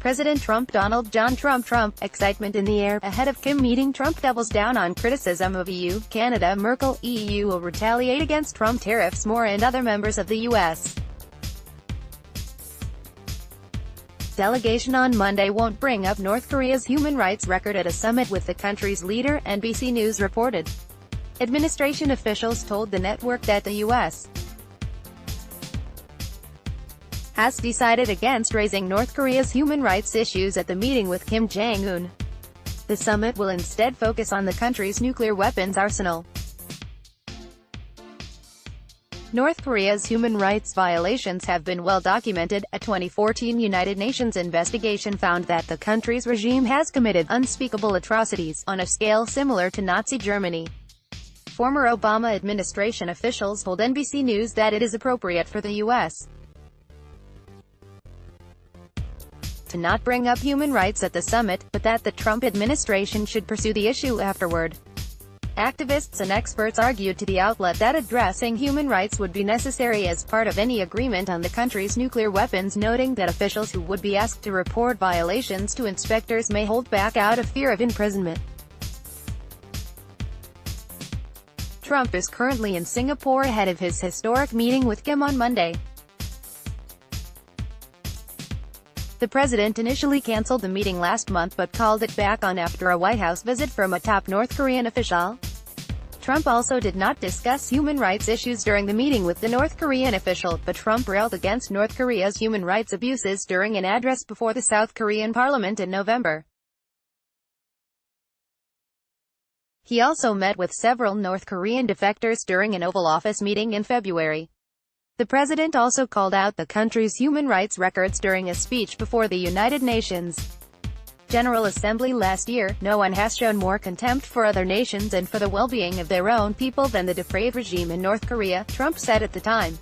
President Donald John Trump. Excitement in the air ahead of Kim meeting Trump doubles down on criticism of EU, Canada, Merkel. EU will retaliate against Trump tariffs more and other members of the U.S. Delegation on Monday won't bring up North Korea's human rights record at a summit with the country's leader, NBC News reported. Administration officials told the network that the U.S. has decided against raising North Korea's human rights issues at the meeting with Kim Jong Un. The summit will instead focus on the country's nuclear weapons arsenal. North Korea's human rights violations have been well documented. A 2014 United Nations investigation found that the country's regime has committed unspeakable atrocities, on a scale similar to Nazi Germany. Former Obama administration officials told NBC News that it is appropriate for the U.S. to not bring up human rights at the summit, but that the Trump administration should pursue the issue afterward. Activists and experts argued to the outlet that addressing human rights would be necessary as part of any agreement on the country's nuclear weapons, noting that officials who would be asked to report violations to inspectors may hold back out of fear of imprisonment. Trump is currently in Singapore ahead of his historic meeting with Kim on Monday. The president initially canceled the meeting last month but called it back on after a White House visit from a top North Korean official. Trump also did not discuss human rights issues during the meeting with the North Korean official, but Trump railed against North Korea's human rights abuses during an address before the South Korean parliament in November. He also met with several North Korean defectors during an Oval Office meeting in February. The president also called out the country's human rights records during a speech before the United Nations General Assembly last year. No one has shown more contempt for other nations and for the well-being of their own people than the depraved regime in North Korea, Trump said at the time.